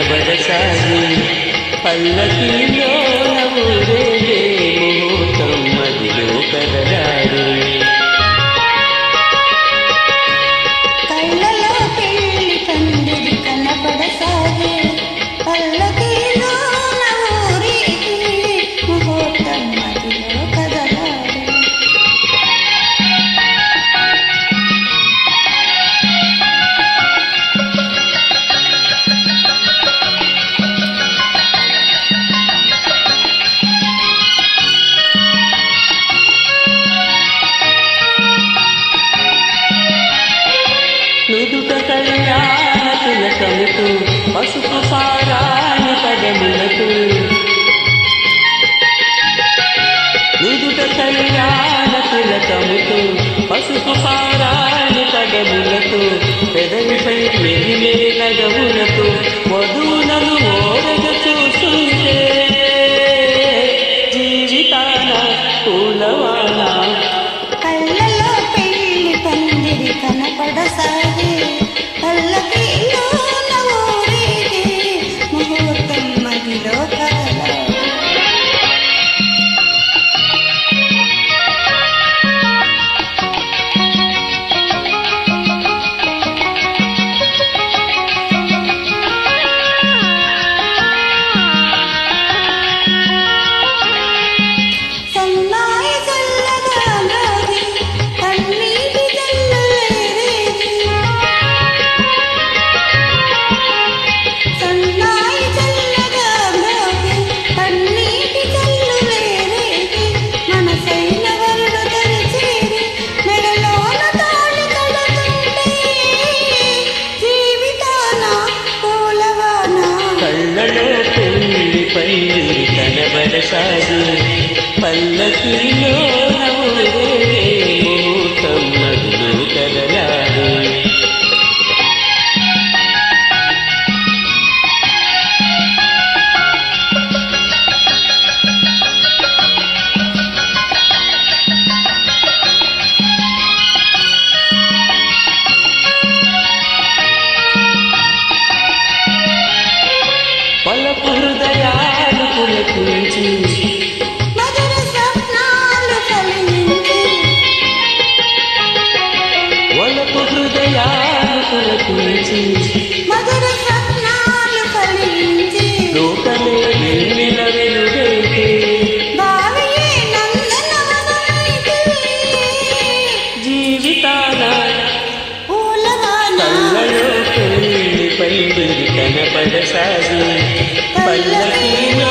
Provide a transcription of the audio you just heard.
కనబడసాగి పల్లకీలో ఊరేగే ముహూర్తం మదిలో కదలాడు. కళ్ళలో పెళ్లి పందిరి కనబడసాగి పల్లకీలో ఊరేగే ముహూర్తం మదిలో కదలాడు. నుదుట కళ్యాణ తిలకముతో పసుపు పారాణి పదములతో నుదుట కళ్యాణ తిలకముతో పసుపు పారాణి పదములతో పెదవిపై మెరిమే నగములతో వధువులను ఓరగ చూస్తుంటే జీవితాన పూలవాన. కళ్ళలో పెళ్లి పందిరి కనపడసాగి పల్లకీలో ఊరేగే ముహూర్తం మదిలో కదలాడు. సన్నాయి చల్లగా మ్రోగి కన్నీటి జల్లులేరేగి. సన్నాయి చల్లగా మ్రోగి కన్నీటి జల్లులేరేగి. మనసైన వరుడు తెరిచేరి మెడలోన తాళి కడుతుంటే జీవితాన పూలవాన. కళ్ళలో పెళ్లి పందిరి కనబడసాగి పల్లకీలో ఊరేగే ముహూర్తం మదిలో కదలాడు. పలపు హృదయాలు పులకించి మధుర స్వప్నాలు కలిగించి. వలపు హృదయాలు పులకించి మధుర స్వప్నాలు కలిగించి. లోకమే వెన్నెల వెలుగైతే భావియే నందనవనమైతే జీవితాన పూలవాన. కళ్ళలో పెళ్లి పందిరి కనబడసాగి పల్లకీలో